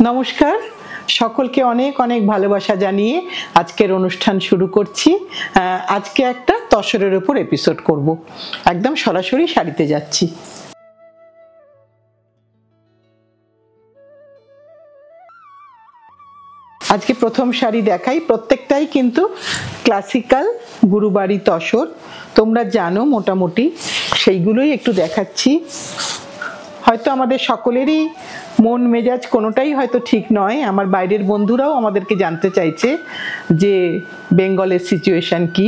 নমস্কার, সকলকে অনেক অনেক ভালোবাসা জানিয়ে আজকের অনুষ্ঠান শুরু করছি। আজকে একটা তসরের উপর এপিসোড করব, একদম সরাসরি শাড়িতে যাচ্ছি। আজকে প্রথম শাড়ি দেখাই, প্রত্যেকটাই কিন্তু ক্লাসিক্যাল গুরুবাড়ি তসর, তোমরা জানো মোটামুটি, সেইগুলোই একটু দেখাচ্ছি। হয়তো আমাদের সকলেরই মন মেজাজ কোনোটাই হয়তো ঠিক নয়, আমার বাইরের বন্ধুরাও আমাদেরকে জানতে চাইছে যে বেঙ্গলের সিচুয়েশন কি,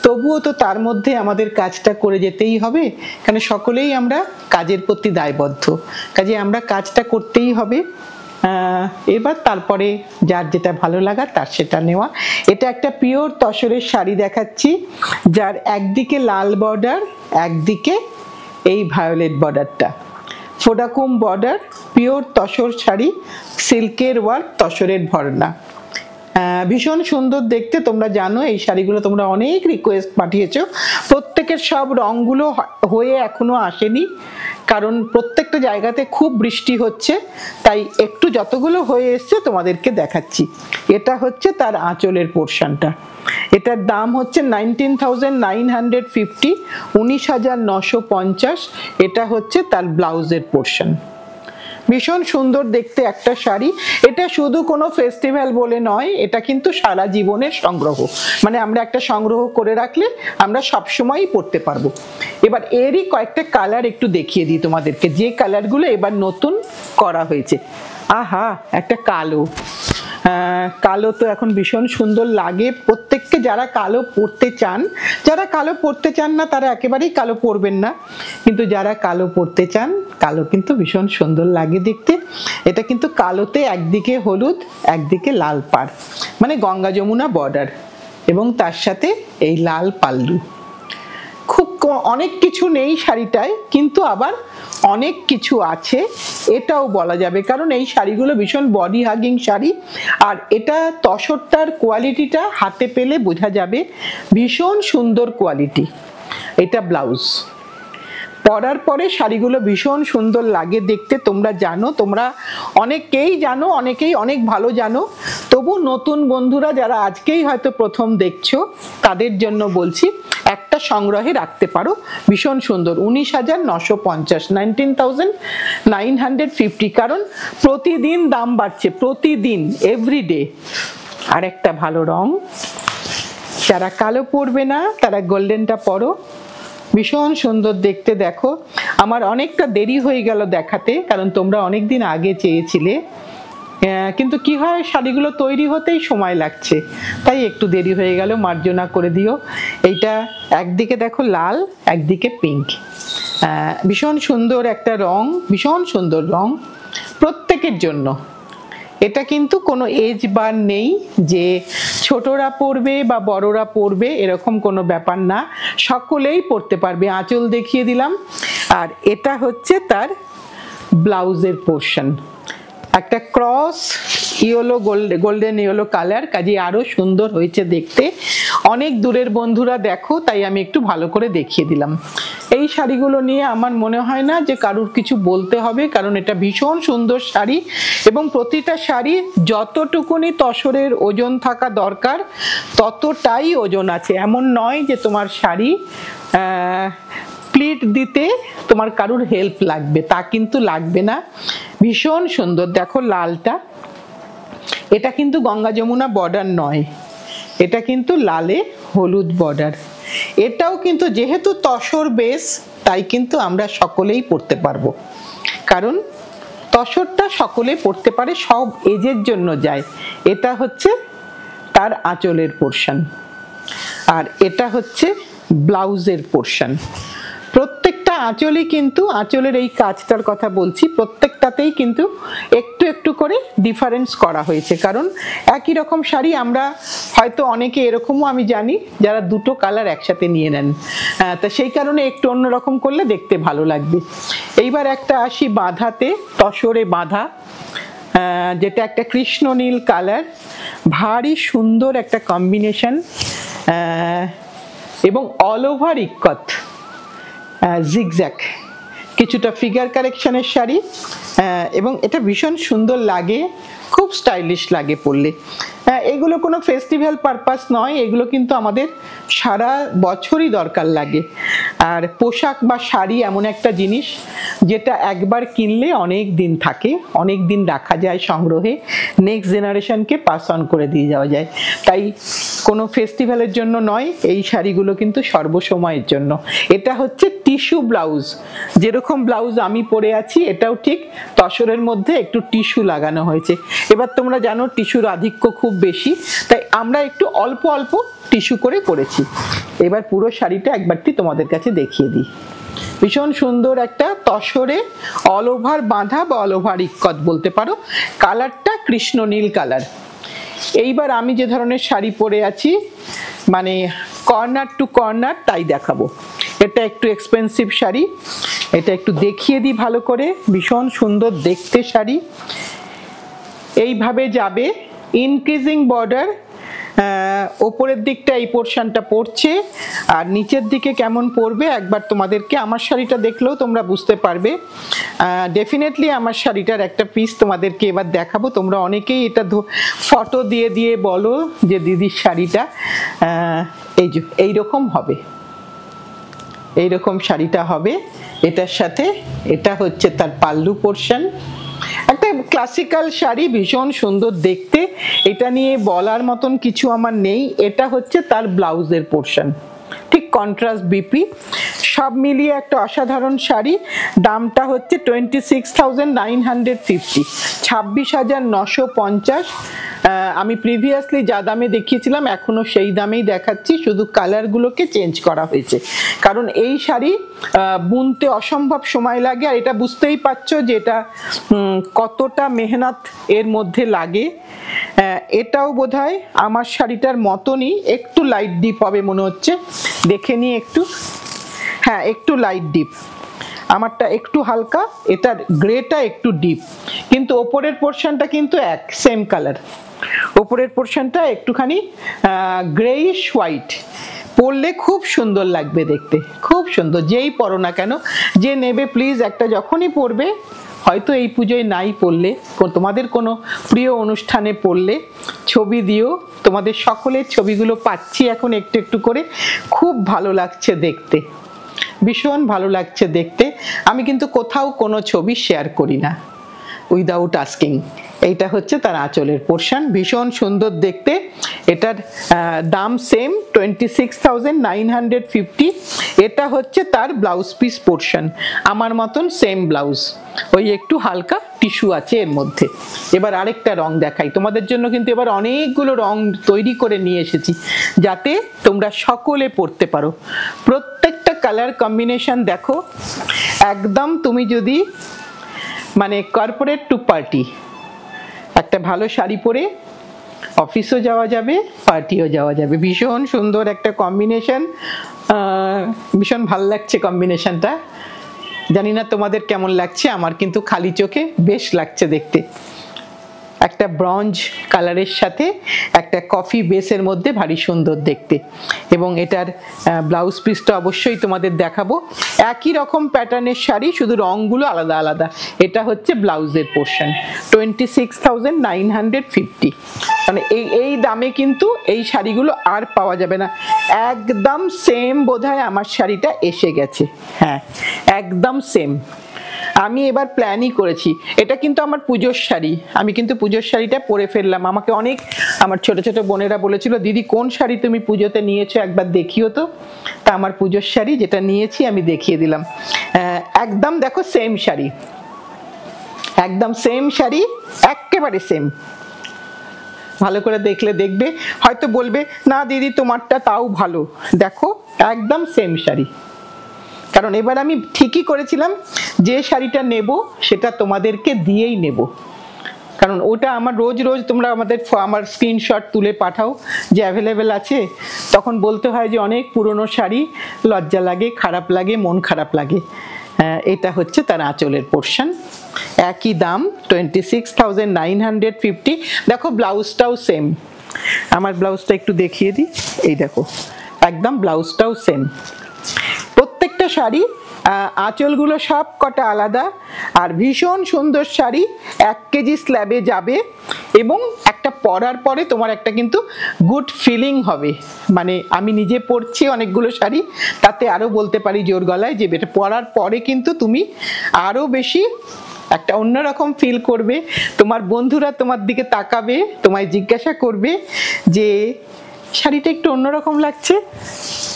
তবুও তো তার মধ্যে আমাদের কাজটা করে যেতেই হবে, কারণ সকলেই আমরা কাজের প্রতি দায়বদ্ধ, কাজে আমরা কাজটা করতেই হবে। এবার তারপরে যার যেটা ভালো লাগা তার সেটা নেওয়া। এটা একটা পিওর তসরের শাড়ি দেখাচ্ছি, যার একদিকে লাল বর্ডার, একদিকে এই ভায়োলেট বর্ডারটা, ফোডাকুম বর্ডার, পিওর তসর শাড়ি, সিল্কের ওয়ার্ক, তসরের ভরনা, ভীষণ সুন্দর দেখতে। তোমরা জানো এই শাড়িগুলো তোমরা অনেক রিকোয়েস্ট পাঠিয়েছো, প্রত্যেকের সব রঙগুলো হয়ে এখনো আসেনি, কারণ প্রত্যেকটা জায়গাতে খুব বৃষ্টি হচ্ছে, তাই একটু যতগুলো হয়ে এসছে তোমাদেরকে দেখাচ্ছি। এটা হচ্ছে তার আঁচলের পোর্শনটা, এটার দাম হচ্ছে 19,950, 19,950। এটা হচ্ছে তার ব্লাউজের পোর্শন, ভীষণ সুন্দর দেখতে একটা শাড়ি। এটা শুধু কোনো ফেস্টিভ্যাল বলে নয়, এটা কিন্তু সারা জীবনের সংগ্রহ, মানে আমরা একটা সংগ্রহ করে রাখলে আমরা সবসময়ই পরতে পারবো। এবার এরই কয়েকটা কালার একটু দেখিয়ে দিই তোমাদেরকে, যে কালারগুলো এবার নতুন করা হয়েছে। আহা, একটা কালো, কালো তো এখন ভীষণ সুন্দর লাগে প্রত্যেককে, যারা কালো পরতে চান, যারা কালো পরতে চান না তারা একেবারেই কালো পরবেন না, কিন্তু যারা কালো পরতে চান, কালো কিন্তু ভীষণ সুন্দর লাগে দেখতে। এটা কিন্তু কালোতে একদিকে হলুদ একদিকে লাল পাড়, মানে গঙ্গা যমুনা বর্ডার, এবং তার সাথে এই লাল পাল্লু। খুব অনেক কিছু নেই শাড়িটায়, কিন্তু আবার অনেক কিছু আছে এটাও বলা যাবে, কারণ এই শাড়িগুলো ভীষণ বডি হাগিং শাড়ি। আর এটা তসরটার কোয়ালিটিটা হাতে পেলে বোঝা যাবে, ভীষণ সুন্দর কোয়ালিটি। এটা ব্লাউজ, পরার পরে শাড়িগুলো ভীষণ সুন্দর লাগে দেখতে। তোমরা জানো, তোমরা অনেকেই জানো, অনেকেই অনেক ভালো জানো, তবু নতুন বন্ধুরা যারা আজকেই হয়তো প্রথম দেখছো তাদের জন্য বলছি, একটা সংগ্রহে রাখতে পারো, ভীষণ সুন্দর। 19,950, 19,950, কারণ প্রতিদিন দাম বাড়ছে, প্রতিদিন, এভরিডে। আর একটা ভালো রং, যারা কালো পরবে না তারা গোল্ডেনটা পরো, ভীষণ সুন্দর দেখতে। দেখো, আমার অনেকটা দেরি হয়ে গেল দেখাতে, কারণ তোমরা অনেক দিন আগে চেয়েছিলে, কিন্তু কি হয় শাড়িগুলো তৈরি হতেই সময় লাগছে, তাই একটু দেরি হয়ে গেল, মার্জনা করে দিও। এইটা একদিকে দেখো লাল, একদিকে পিঙ্ক, ভীষণ সুন্দর একটা রং, ভীষণ সুন্দর রং প্রত্যেকের জন্য। এটা কিন্তু কোনো এজ বার নেই যে ছোটরা পরবে বা বড়রা পরবে, এরকম কোনো ব্যাপার না, সকলেই পরতে পারবে। আঁচল দেখিয়ে দিলাম। আর এটা হচ্ছে তার ব্লাউজের পোর্শন, একটা cross yellow, golden yellow colour, কাজে আরো সুন্দর হয়েছে দেখতে। অনেক দূরের বন্ধুরা দেখো, তাই আমি একটু ভালো করে দেখিয়ে দিলাম। এই শাড়িগুলো নিয়ে আমার মনে হয় না যে কারুর কিছু বলতে হবে, কারণ এটা ভীষণ সুন্দর শাড়ি, এবং প্রতিটা শাড়ি যতটুকুনি তসরের ওজন থাকা দরকার ততটাই ওজন আছে। এমন নয় যে তোমার শাড়ি প্লিট দিতে তোমার কারুর হেল্প লাগবে, তা কিন্তু লাগবে না। ভীষণ সুন্দর, দেখো লালটা, এটা কিন্তু গঙ্গা যমুনা বর্ডার নয়, এটা কিন্তু লালে হলুদ বর্ডার। এটাও কিন্তু যেহেতু তসর বেস, তাই কিন্তু আমরা সকলেই পরতে পারবো, কারণ তসরটা সকলে পরতে পারে, সব এজের জন্য যায়। এটা হচ্ছে তার আঁচলের পোর্শন, আর এটা হচ্ছে ব্লাউজের পোর্শন। প্রত্যেকটা আঁচলে কিন্তু, আঁচলের এই কাজটার কথা বলছি, প্রত্যেকটাতেই কিন্তু একটু একটু করে ডিফারেন্স করা হয়েছে, কারণ একই রকম শাড়ি আমরা হয়তো অনেকে এরকমও আমি জানি যারা দুটো কালার একসাথে নিয়ে নেন, তা সেই কারণে একটু অন্যরকম করলে দেখতে ভালো লাগবে। এইবার একটা আসি বাঁধাতে, তসরে বাঁধা, যেটা একটা কৃষ্ণ নীল কালার, ভারী সুন্দর একটা কম্বিনেশন, এবং অল ওভার ইক্কত জিগজ্যাগ, কিছুটা ফিগার কারেকশনের শাড়ি, এবং এটা ভীষণ সুন্দর লাগে, খুব স্টাইলিশ লাগে পরলে। এগুলো কোনো ফেস্টিভ্যাল পারপাস নয়, এগুলো কিন্তু আমাদের সারা বছরই দরকার লাগে। আর পোশাক বা শাড়ি এমন একটা জিনিস যেটা একবার কিনলে অনেক দিন থাকে, অনেক দিন রাখা যায় সংগ্রহে, নেক্সট জেনারেশনকে পাস অন করে দিয়ে যাওয়া যায়। তাই কোনো ফেস্টিভ্যালের জন্য নয়, এই শাড়িগুলো কিন্তু সর্বসময়ের জন্য। এটা হচ্ছে টিস্যু ব্লাউজ, যেরকম ব্লাউজ আমি পরে আছি এটাও ঠিক তসরের মধ্যে একটু টিস্যু লাগানো হয়েছে। এবার তোমরা জানো টিস্যুর আধিক্য খুব বেশি, তাই আমরা একটু অল্প অল্প টিস্যু করে করেছি। এবার পুরো শাড়িটা একবারটি তোমাদের কাছে দেখিয়ে দিই। ভীষণ সুন্দর একটা তসরে অল ওভার বাঁধা বা অল ওভার ইক্কত বলতে পারো, কালারটা কৃষ্ণ নীল কালার। এইবার আমি যে ধরনের শাড়ি পরে আছি মানে কর্নার টু কর্নার তাই দেখাবো। এটা একটু এক্সপেন্সিভ শাড়ি, এটা একটু দেখিয়ে দিই ভালো করে। ভীষণ সুন্দর দেখতে শাড়ি, এইভাবে যাবে ইনক্রিজিং বর্ডার, ওপরের দিকটা এই পোর্শনটা পড়ছে, আর নিচের দিকে কেমন পড়বে একবার তোমাদেরকে আমার শাড়িটা দেখলেও তোমরা বুঝতে পারবে। ডেফিনেটলি আমার শাড়িটার একটা পিস তোমাদেরকে এবার দেখাবো। তোমরা অনেকেই এটা ফটো দিয়ে দিয়ে বলো যে দিদির শাড়িটা এই যে এইরকম হবে, এইরকম শাড়িটা হবে। এটার সাথে এটা হচ্ছে তার পাল্লু পোর্শন, একটা ক্লাসিক্যাল শাড়ি, ভীষণ সুন্দর দেখতে, এটা নিয়ে বলার মতন কিছু আমার নেই। এটা হচ্ছে তার ব্লাউজের পোর্শন, ঠিক কন্ট্রাস্ট বিপি, সব মিলিয়ে একটা অসাধারণ শাড়ি। দামটা হচ্ছে 26,950, 26,950। আমি প্রিভিয়াসলি যা দামে দেখিয়েছিলাম এখনো সেই দামেই দেখাচ্ছি, শুধু কালারগুলোকে চেঞ্জ করা হয়েছে। কারণ এই শাড়ি বুনতে অসম্ভব সময় লাগে, আর এটা বুঝতেই পারছো যে এটা কতটা মেহনত এর মধ্যে লাগে। এটাও বোধহয় আমার শাড়িটার মতনই, একটু লাইট ডিপ হবে মনে হচ্ছে, দেখে নিই একটু। হ্যাঁ, একটু লাইট ডিপ, আমারটা একটু হালকা, এটার গ্রেটা একটু ডিপ, কিন্তু ওপরের পোর্শনটা কিন্তু এক সেম কালার। ওপরের পোর্শনটা একটুখানি গ্রেইশ হোয়াইট, পরলে খুব সুন্দর লাগবে দেখতে, খুব সুন্দর। যেই পরো না কেন, যে নেবে প্লিজ একটা যখনই পরবে, হয়তো এই পুজোয় নাই পরলে, তোমাদের কোনো প্রিয় অনুষ্ঠানে পরলে ছবি দিও। তোমাদের সকলের ছবিগুলো পাচ্ছি এখন একটু একটু করে, খুব ভালো লাগছে দেখতে, ভীষণ ভালো লাগছে দেখতে। আমি কিন্তু কোথাও কোনো ছবি শেয়ার করি না উইদাউট আস্কিং। এইটা হচ্ছে তার আঁচলের পোর্শন, ভীষণ সুন্দর দেখতে। এটার দাম সেম 26,950। এটা হচ্ছে তার ব্লাউজ পিস পোর্শন, আমার মতন সেম ব্লাউজ, ওই একটু হালকা টিস্যু আছে এর মধ্যে। এবার আরেকটা রং দেখাই তোমাদের জন্য, কিন্তু এবার অনেকগুলো রং তৈরি করে নিয়ে এসেছি যাতে তোমরা সকলে পরতে পারো। প্রত্যেকটা কালার কম্বিনেশন দেখো, একদম তুমি যদি মানে কর্পোরেট টু পার্টি, একটা ভালো শাড়ি পরে অফিসও যাওয়া যাবে, পার্টিও যাওয়া যাবে। ভীষণ সুন্দর একটা কম্বিনেশন, ভীষণ ভালো লাগছে কম্বিনেশনটা। জানি না তোমাদের কেমন লাগছে, আমার কিন্তু খালি চোখে বেশ লাগছে দেখতে। একটা ব্রঞ্জ কালারের সাথে একটা কফি বেসের মধ্যে ভারী সুন্দর দেখতে। এবং এটার ব্লাউজ পিসটা অবশ্যই তোমাদের দেখাবো। একই রকম প্যাটার্নের শাড়ি, শুধু রঙগুলো আলাদা আলাদা। এটা হচ্ছে ব্লাউজের পোর্শন, 26,950। মানে এই দামে কিন্তু এই শাড়িগুলো আর পাওয়া যাবে না। একদম সেম বোধহয় আমার শাড়িটা এসে গেছে, হ্যাঁ একদম সেম। আমি এবার প্ল্যানই করেছি, এটা কিন্তু আমার পুজোর শাড়ি, আমি কিন্তু পুজোর শাড়িটা পরে ফেললাম। আমাকে অনেক আমার ছোট ছোট বোনেরা বলেছিল, দিদি কোন শাড়ি তুমি পুজোতে নিয়েছো একবার দেখিও তো। তা আমার পুজোর শাড়ি যেটা নিয়েছি আমি দেখিয়ে দিলাম। একদম দেখো সেম শাড়ি, একদম সেম শাড়ি, একেবারে সেম। ভালো করে দেখলে দেখবে, হয়তো বলবে না দিদি তোমারটা তাও ভালো, দেখো একদম সেম শাড়ি। কারণ এবার আমি ঠিকই করেছিলাম, যে শাড়িটা নেব সেটা তোমাদেরকে দিয়েই নেব। কারণ ওটা আমার রোজ রোজ তোমরা আমার স্ক্রিনশট তুলে পাঠাও যে অ্যাভেলেবেল আছে, তখন বলতে হয় যে অনেক পুরনো শাড়ি, লজ্জা লাগে, খারাপ লাগে, মন খারাপ লাগে। এটা হচ্ছে তার আঁচলের পোর্শন, একই দাম 26,950। দেখো ব্লাউজটাও সেম, আমার ব্লাউজটা একটু দেখিয়ে দিই, এই দেখো একদম ব্লাউজটাও সেম। প্রত্যেকটা শাড়ি আঁচলগুলো সব কটা আলাদা, আর ভীষণ সুন্দর শাড়ি, 1 কেজি স্ল্যাবে যাবে এবং একটা পরার পরে তোমার একটা কিন্তু গুড ফিলিং হবে। মানে আমি নিজে পরছি অনেকগুলো শাড়ি, তাতে আরও বলতে পারি জোর গলায় যে এটা পরার পরে কিন্তু তুমি আরও বেশি একটা অন্যরকম ফিল করবে। তোমার বন্ধুরা তোমার দিকে তাকাবে, তোমায় জিজ্ঞাসা করবে যে শাড়িটা একটু অন্যরকম লাগছে।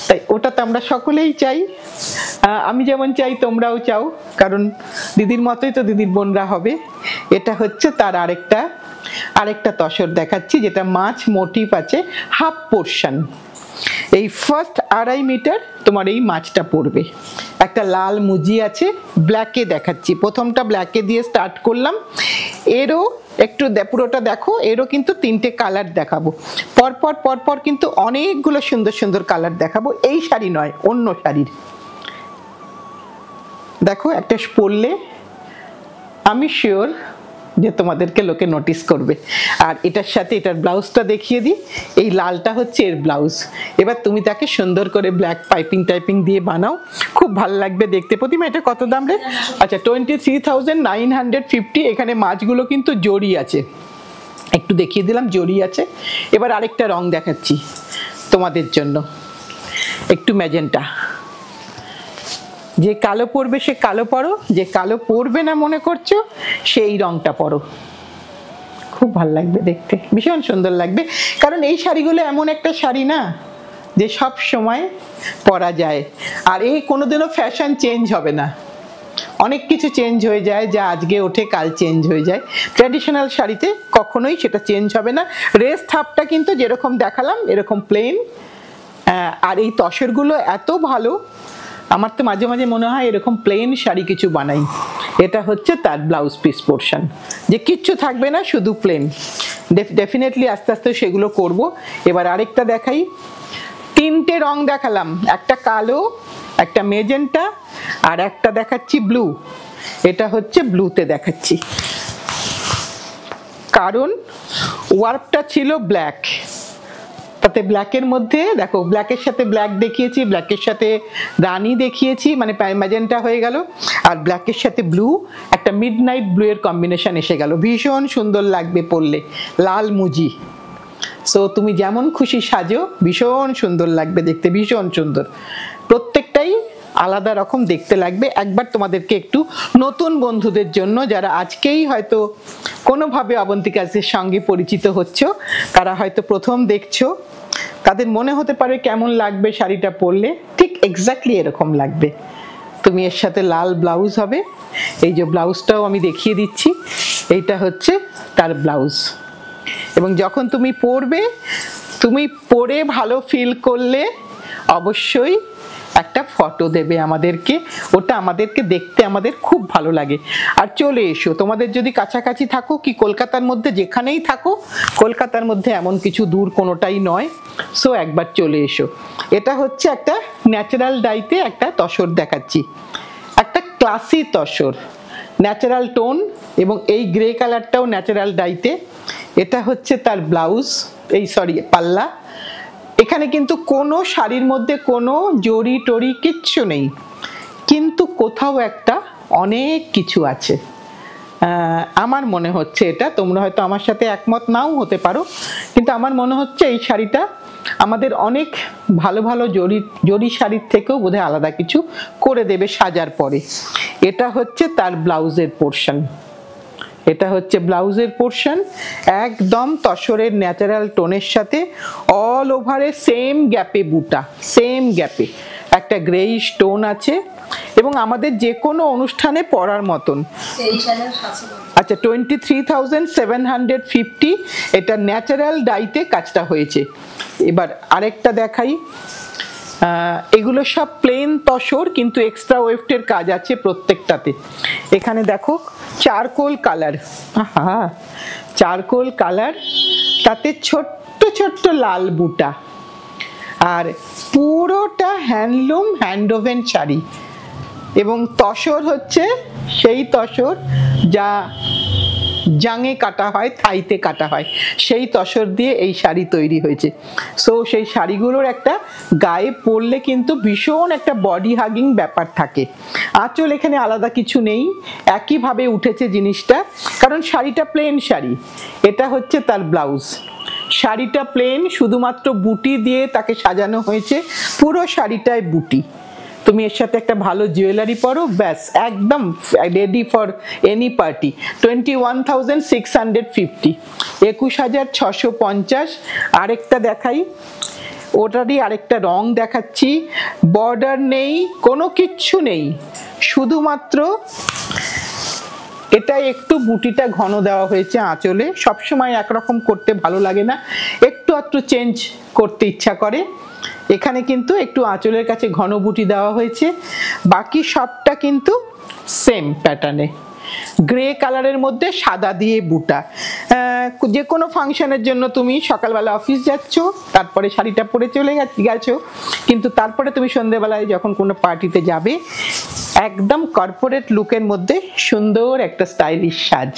তাই ওটা তো আমরা সকলেই চাই, আমি যেমন চাই তোমরাও চাও, কারণ দিদির মতোই তো দিদির বোনরা হবে। এটা হচ্ছে তার আরেকটা তসর দেখাচ্ছি, যেটা মাছ মোটিভ আছে, হাফ পোর্শন। এই ফার্স্ট 2.5 মিটার তোমার এই মাছটা পড়বে। একটা লাল মুজি আছে, ব্ল্যাকে দেখাচ্ছি, প্রথমটা ব্ল্যাকে দিয়ে স্টার্ট করলাম। এরও একটু পুরোটা দেখো, এরও কিন্তু 3টে কালার দেখাবো পরপর কিন্তু অনেকগুলো সুন্দর সুন্দর কালার দেখাবো, এই শাড়ি নয় অন্য শাড়ির। দেখো একটা পরলে আমি শিওর যে তোমাদেরকে লোকে নোটিস করবে। আর এটার সাথে এটার ব্লাউজটা দেখিয়ে দিই, এই লালটা হচ্ছে এর ব্লাউজ। এবার তুমি তাকে সুন্দর করে ব্ল্যাক পাইপিং দিয়ে বানাও, খুব ভালো লাগবে দেখতে। প্রতিমা এটা কত দাম রে? আচ্ছা 23,950। এখানে মাছগুলো কিন্তু জড়ি আছে, একটু দেখিয়ে দিলাম জড়ি আছে। এবার আরেকটা রং দেখাচ্ছি তোমাদের জন্য, একটু ম্যাজেন্টা। যে কালো পরবে সে কালো পরো, যে কালো পরবে না মনে করছো সেই রংটা পরো, খুব ভালো লাগবে দেখতে, ভীষণ সুন্দর লাগবে। কারণ এই শাড়িগুলো এমন একটা শাড়ি না যে সব সময় পরা যায়, আর এই কোনোদিনও ফ্যাশন চেঞ্জ হবে না। অনেক কিছু চেঞ্জ হয়ে যায়, যা আজকে ওঠে কাল চেঞ্জ হয়ে যায়। ট্র্যাডিশনাল শাড়িতে কখনোই সেটা চেঞ্জ হবে না। রেস্ট হাফটা কিন্তু যেরকম দেখালাম এরকম প্লেন। আর এই তসরগুলো এত ভালো, আমার তো মাঝে মাঝে মনে হয় এরকম প্লেন শাড়ি কিছু বানাই। এটা হচ্ছে তার ব্লাউজ পিস পোর্শন, যে কিচ্ছু থাকবে না, শুধু প্লেন। ডেফিনেটলি আস্তে আস্তে সেগুলো করব। এবার আরেকটা দেখাই, 3টে রং দেখালাম, একটা কালো, একটা মেজেন্টা, আর একটা দেখাচ্ছি ব্লু। এটা হচ্ছে ব্লুতে দেখাচ্ছি, কারণ ওয়ার্কটা ছিল ব্ল্যাক, তাতে ব্ল্যাকের মধ্যে দেখো, ব্ল্যাকের সাথে ব্ল্যাক দেখিয়েছি, ব্ল্যাকের সাথে রানী দেখিয়েছি, মানে ম্যাজেন্টা হয়ে গেল, আর ব্ল্যাকের সাথে ব্লু, একটা মিডনাইট ব্লু এর কম্বিনেশন এসে গেল, ভীষণ সুন্দর লাগবে পরলে। লাল মুজি, সো তুমি যেমন খুশি সাজো, ভীষণ সুন্দর লাগবে দেখতে, ভীষণ সুন্দর। প্রত্যেকটাই আলাদা রকম দেখতে লাগবে। একবার তোমাদেরকে একটু নতুন বন্ধুদের জন্য, যারা আজকেই হয়তো কোনোভাবে অবন্তিকাজের সঙ্গে পরিচিত হচ্ছ, তারা হয়তো প্রথম দেখছো, তাদের মনে হতে পারে কেমন লাগবে শাড়িটা পরলে, ঠিক এক্স্যাক্টলি এরকম লাগবে। তুমি এর সাথে লাল ব্লাউজ হবে, এই যে ব্লাউজটাও আমি দেখিয়ে দিচ্ছি, এইটা হচ্ছে তার ব্লাউজ। এবং যখন তুমি পরবে, তুমি পরে ভালো ফিল করলে অবশ্যই একটা ফটো দেবে আমাদেরকে, ওটা আমাদেরকে দেখতে আমাদের খুব ভালো লাগে। আর চলে এসো, তোমাদের যদি কাছাকাছি থাকো কি কলকাতার মধ্যে যেখানেই থাকো, কলকাতার মধ্যে এমন কিছু দূর কোনোটাই নয়, সো একবার চলে এসো। এটা হচ্ছে একটা ন্যাচারাল ডাইতে একটা তসর দেখাচ্ছি, একটা ক্লাসি তসর, ন্যাচারাল টোন, এবং এই গ্রে কালারটাও ন্যাচারাল ডাইতে। এটা হচ্ছে তার ব্লাউজ, এই সরি পাল্লা। এখানে কিন্তু কোনো শাড়ির মধ্যে কোনো জড়ি টড়ি কিচ্ছু নেই, কিন্তু কোথাও একটা অনেক কিছু আছে। আমার মনে হচ্ছে, এটা তোমরা হয়তো আমার সাথে একমত নাও হতে পারো, কিন্তু আমার মনে হচ্ছে এই শাড়িটা আমাদের অনেক ভালো ভালো জড়ি শাড়ির থেকেও বোধহয় আলাদা কিছু করে দেবে সাজার পরে। এটা হচ্ছে তার ব্লাউজের পোর্শন, এটা হচ্ছে ব্লাউজের পোর্শন, একদম তসরের ন্যাচারাল টোনের সাথে অল ওভারে সেম গ্যাপে বুটা, সেম গ্যাপে একটা গ্রেইশ টোন আছে, এবং আমাদের যে কোনো অনুষ্ঠানে পরার মতন। আচ্ছা 23,750, এটা ন্যাচারাল ডাইতে কাজটা হয়েছে। এবার আরেকটা দেখাই, এগুলো সব প্লেন তসর, কিন্তু এক্সট্রা ওয়েফটের কাজ আছে প্রত্যেকটাতে। এখানে দেখো চারকোল কালার, চারকোল কালার, তাতে ছোট্ট ছোট্ট লাল বুটা, আর পুরোটা হ্যান্ডলুম হ্যান্ডওভেন শাড়ি। এবং তসর হচ্ছে সেই তসর যা জাঙে কাটা হয়, থাইতে কাটা হয়, সেই তসর দিয়ে এই শাড়ি তৈরি হয়েছে। সো সেই শাড়িগুলোর একটা গায়ে পরলে কিন্তু ভীষণ একটা বডি হাগিং ব্যাপার থাকে। আঁচল এখানে আলাদা কিছু নেই, একইভাবে উঠেছে জিনিসটা, কারণ শাড়িটা প্লেন শাড়ি। এটা হচ্ছে তার ব্লাউজ। শাড়িটা প্লেন, শুধুমাত্র বুটি দিয়ে তাকে সাজানো হয়েছে, পুরো শাড়িটায় বুটি। তুমি এর সাথে একটা ভালো জুয়েলারি পরো, ব্যাস একদম রেডি ফর এনি পার্টি। 21,650, 21,650। আরেকটা দেখাই, ওটারই আরেকটা রং দেখাচ্ছি। বর্ডার নেই, কোনো কিচ্ছু নেই, শুধুমাত্র এটা একটু বুটিটা ঘন দেওয়া হয়েছে আঁচলে। সবসময় একরকম করতে ভালো লাগে না, একটু একটু চেঞ্জ করতে ইচ্ছা করে। এখানে কিন্তু একটু আঁচলের কাছে ঘন বুটি দেওয়া হয়েছে, বাকি সবটা কিন্তু সেম প্যাটার্নে। গ্রে কালারের মধ্যে সাদা দিয়ে বুটা। যে কোনো ফাংশনের জন্য তুমি সকালবেলা অফিস যাচ্ছ, তারপরে শাড়িটা পরে চলে গেছো, কিন্তু তারপরে তুমি সন্ধ্যেবেলায় যখন কোনো পার্টিতে যাবে, একদম কর্পোরেট লুকের মধ্যে সুন্দর একটা স্টাইলিশ সাজ।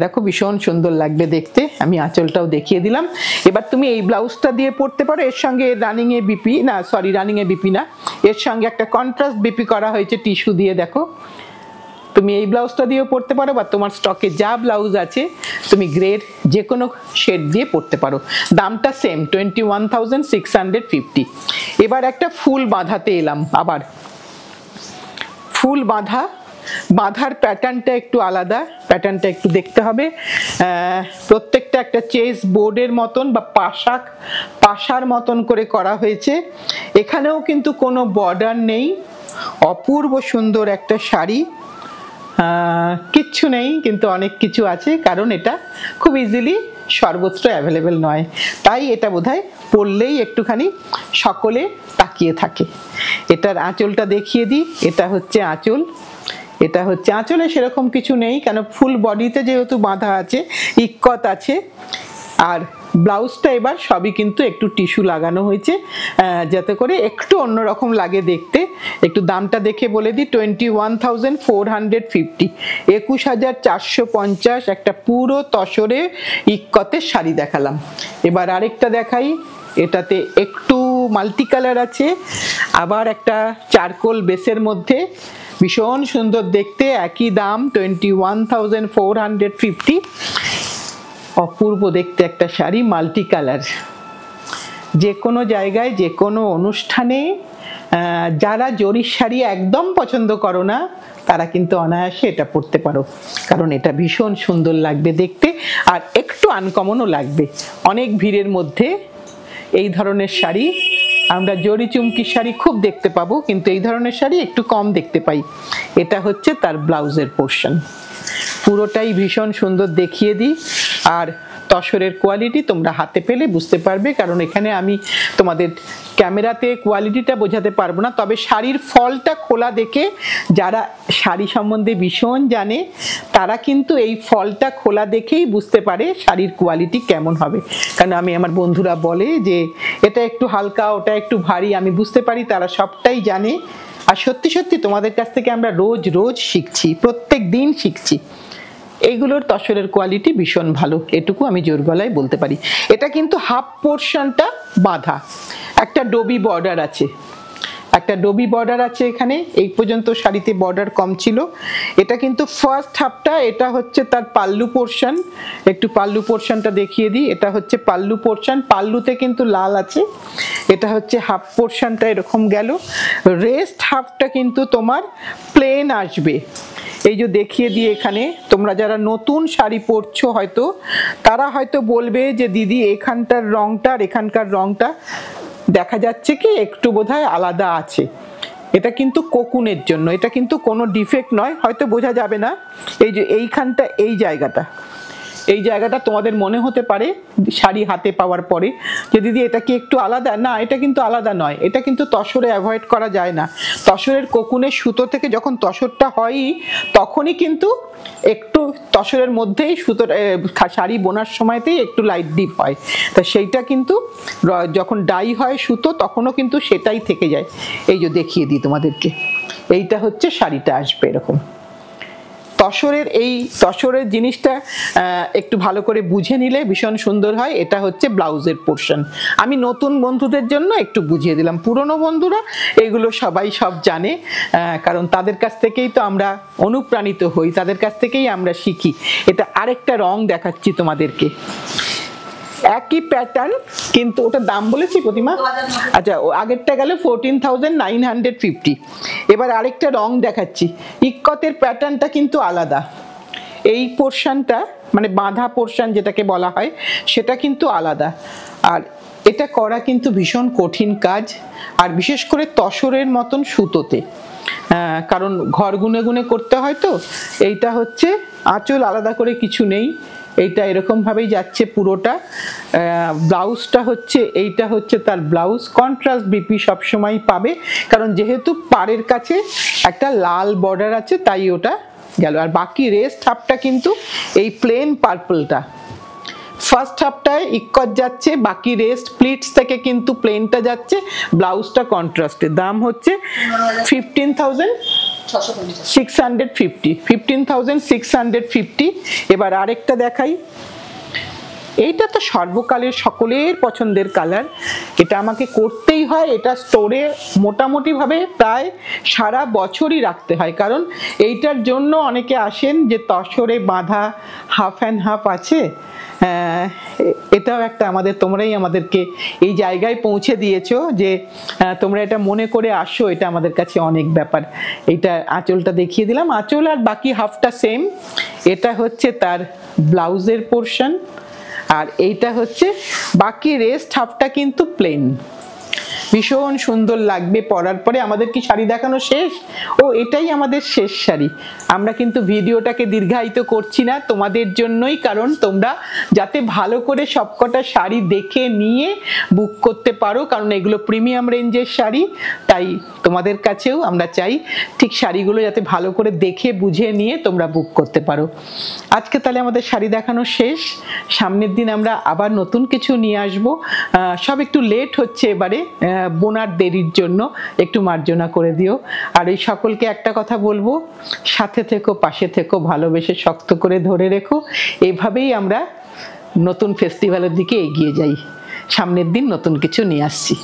দেখো ভীষণ সুন্দর লাগবে দেখতে। আমি আঁচলটাও দেখিয়ে দিলাম। এবার তুমি এই ব্লাউজটা দিয়ে পরতে পারো, এর সঙ্গে রানিং এ বিপি না, সরি রানিং এ বিপি না, এর সঙ্গে একটা কন্ট্রাস্ট বিপি করা হয়েছে টিস্যু দিয়ে। দেখো তুমি এই ব্লাউজটা দিয়েও পরতে পারো, বা তোমার স্টকে যা ব্লাউজ আছে তুমি গ্রেড যে কোনো শেড দিয়ে পরতে পারো। দামটা সেম, 21,650। এবার একটা ফুল বাঁধাতে এলাম। আবার ফুল বাঁধার প্যাটার্নটা একটু আলাদা, প্যাটার্নটা একটু দেখতে হবে। প্রত্যেকটা একটা চেস বোর্ডের মতন বা পাশার মতন করে করা হয়েছে। এখানেও কিন্তু কোনো বর্ডার নেই, অপূর্ব সুন্দর একটা শাড়ি। কিচ্ছু নেই, কিন্তু অনেক কিছু আছে, কারণ এটা খুব ইজিলি সর্বত্র অ্যাভেলেবেল নয়, তাই এটা বোধহয় পরলেই একটুখানি সকলে তাকিয়ে থাকে। এটার আঁচলটা দেখিয়ে দিই। এটা হচ্ছে আঁচল, এটা হচ্ছে আঁচলে সেরকম কিছু নেই, কেন ফুল বডিতে যেহেতু বাঁধা আছে, ইক্কত আছে। আর ব্লাউজটা এবার সবই কিন্তু একটু টিস্যু লাগানো হয়েছে, যাতে করে একটু অন্যরকম লাগে দেখতে। একটু দামটা দেখে বলে দিই, 21,450, 21,450। একটা পুরো তসরে ইক্কতের শাড়ি দেখালাম। এবার আরেকটা দেখাই, এটাতে একটু মাল্টি কালার আছে, আবার একটা চারকোল বেসের মধ্যে, ভীষণ সুন্দর দেখতে, একই দাম 21,450। অপূর্ব দেখতে একটা শাড়ি, মাল্টি কালার। যে কোনো জায়গায় যে কোনো অনুষ্ঠানে যারা জরির শাড়ি একদম পছন্দ করো না, তারা কিন্তু অনায়াসে এটা পরতে পারো, কারণ এটা ভীষণ সুন্দর লাগবে দেখতে, আর একটু আনকমনও লাগবে। অনেক ভিড়ের মধ্যে এই ধরনের শাড়ি আমরা জরি চুমকির শাড়ি খুব দেখতে পাবো, কিন্তু এই ধরনের শাড়ি একটু কম দেখতে পাই। এটা হচ্ছে তার ব্লাউজের পোর্শন। পুরোটাই ভীষণ সুন্দর দেখিয়ে দিই। আর তসরের কোয়ালিটি তোমরা হাতে পেলে বুঝতে পারবে, কারণ এখানে আমি তোমাদের ক্যামেরাতে কোয়ালিটিটা বোঝাতে পারবো না, তবে শাড়ির ফলটা খোলা দেখে যারা শাড়ি সম্বন্ধে ভীষণ জানে, তারা কিন্তু এই ফলটা খোলা দেখেই বুঝতে পারে শাড়ির কোয়ালিটি কেমন হবে। কারণ আমার বন্ধুরা বলে যে এটা একটু হালকা, ওটা একটু ভারী, আমি বুঝতে পারি তারা সবটাই জানে। আর সত্যি সত্যি তোমাদের কাছ থেকে আমরা রোজ রোজ শিখছি, প্রত্যেক দিন শিখছি। এইগুলোর তসরের কোয়ালিটি ভীষণ ভালো, এটুকু আমি জোর গলায় বলতে পারি। এটা কিন্তু হাফ পোর্শনটা বাঁধা, একটা ডবি বর্ডার আছে, একটা ডবি বর্ডার আছে এখানে। এই পর্যন্ত শাড়িতে বর্ডার কম ছিল। এটা কিন্তু ফার্স্ট হাফটা, এটা হচ্ছে তার পাল্লু পোর্শন। একটু পাল্লু পোর্শনটা দেখিয়ে দিই। এটা হচ্ছে পাল্লু পোর্শন, পাল্লুতে কিন্তু লাল আছে। এটা হচ্ছে হাফ পোর্শনটা, এরকম গেল। রেস্ট হাফটা কিন্তু তোমার প্লেন আসবে। এই যে দেখিয়ে দিই এখানে, তোমরা যারা নতুন শাড়ি পরছো হয়তো, তারা হয়তো বলবে যে দিদি এখানটার রংটা আর এখানকার রংটা দেখা যাচ্ছে কি একটু বোধহয় আলাদা আছে। এটা কিন্তু কোকুনের জন্য, এটা কিন্তু কোনো ডিফেক্ট নয়, হয়তো বোঝা যাবে না। এই যে এইখানটা, এই জায়গাটা তোমাদের মনে হতে পারে শাড়ি হাতে পাওয়ার পরে যে দিদি এটা কি একটু আলাদা। না, এটা কিন্তু আলাদা নয়, এটা কিন্তু তসরে অ্যাভয়েড করা যায় না। তসরের কোকুনের সুতো থেকে যখন তসরটা হয়ই, তখনই কিন্তু একটু তসরের মধ্যেই সুতোর শাড়ি বোনার সময়তেই একটু লাইট ডিপ হয়। তা সেইটা কিন্তু যখন ডাই হয় সুতো, তখনও কিন্তু সেটাই থেকে যায়। এই যে দেখিয়ে দিই তোমাদেরকে, এইটা হচ্ছে শাড়িটা আসবে এরকম। তসরের জিনিসটা একটু ভালো করে বুঝে নিলে ভীষণ সুন্দর হয়। এটা হচ্ছে ব্লাউজের পোর্শন। আমি নতুন বন্ধুদের জন্য একটু বুঝিয়ে দিলাম, পুরনো বন্ধুরা এগুলো সবাই সব জানে, কারণ তাদের কাছ থেকেই তো আমরা অনুপ্রাণিত হই, তাদের কাছ থেকেই আমরা শিখি। এটা আরেকটা রং দেখাচ্ছি তোমাদেরকে, একই প্যাটার্ন, কিন্তু ওটার দাম বলেছি প্রতিমা? আচ্ছা, আগেরটা গেল 14,950। এবার আরেকটা রং দেখাচ্ছি। ইক্কতের প্যাটার্নটা কিন্তু আলাদা, এই পোর্শনটা মানে বাঁধা পোর্শন যেটাকে বলা হয় সেটা কিন্তু আলাদা। আর এটা করা কিন্তু ভীষণ কঠিন কাজ, আর বিশেষ করে তসরের মতন সুতোতে, কারণ ঘর গুনে গুনে করতে হয়। তো এইটা হচ্ছে আঁচল, আলাদা করে কিছু নেই, এইটা এরকম ভাবেই যাচ্ছে পুরোটা। ব্লাউজটা হচ্ছে, এইটা হচ্ছে তার ব্লাউজ। কন্ট্রাস্ট বিপি সবসময় পাবে, কারণ যেহেতু পাড়ের কাছে একটা লাল বর্ডার আছে তাই ওটা গেল। আর বাকি রেস্ট হাফটা কিন্তু এই প্লেন পার্পলটা, ফার্স্ট হাফটায় ইক্কত যাচ্ছে, বাকি রেস্ট প্লিটস থেকে কিন্তু প্লেনটা যাচ্ছে, ব্লাউজটা কন্ট্রাস্টে। দাম হচ্ছে 15,650। এবার আরেকটা দেখাই, এইটা তো সর্বকালের সকলের পছন্দের কালার, এটা আমাকে করতেই হয়। এটা স্টোরে মোটামুটি ভাবে প্রায় সারা বছরই রাখতে হয়, কারণ এইটার জন্য অনেকে আসেন যে তসরে বাঁধা হাফ অ্যান্ড হাফ আছে। এটাও একটা তোমরাই আমাদেরকে এই জায়গায় পৌঁছে দিয়েছো যে তোমরা এটা মনে করে আসো, এটা আমাদের কাছে অনেক ব্যাপার। এইটা আঁচলটা দেখিয়ে দিলাম, আঁচল আর বাকি হাফটা সেম। এটা হচ্ছে তার ব্লাউজের পোর্শন, আর এইটা হচ্ছে বাকি রেস্ট হাফটা কিন্তু প্লেন। ভীষণ সুন্দর লাগবে পরার পরে। আমাদের কি শাড়ি দেখানো শেষ? ও, এটাই আমাদের শেষ শাড়ি। আমরা কিন্তু ভিডিওটাকে দীর্ঘায়িত করছি না তোমাদের জন্যই, কারণ তোমরা যাতে ভালো করে সবকটা শাড়ি দেখে নিয়ে বুক করতে পারো, কারণ এগুলো প্রিমিয়াম রেঞ্জের শাড়ি। তাই তোমাদের কাছেও আমরা চাই ঠিক শাড়িগুলো যাতে ভালো করে দেখে বুঝে নিয়ে তোমরা বুক করতে পারো। আজকে তাহলে আমাদের শাড়ি দেখানো শেষ। সামনের দিন আমরা আবার নতুন কিছু নিয়ে আসবো। সব একটু লেট হচ্ছে এবারে, বোনার দেরির জন্য একটু মার্জনা করে দিও। আর এই সকলকে একটা কথা বলবো, সাথে থেকো, পাশে থেকো, ভালোবেসে শক্ত করে ধরে রেখো। এইভাবেই আমরা নতুন ফেস্টিভ্যালের দিকে এগিয়ে যাই। সামনের দিন নতুন কিছু নিয়ে আসছি।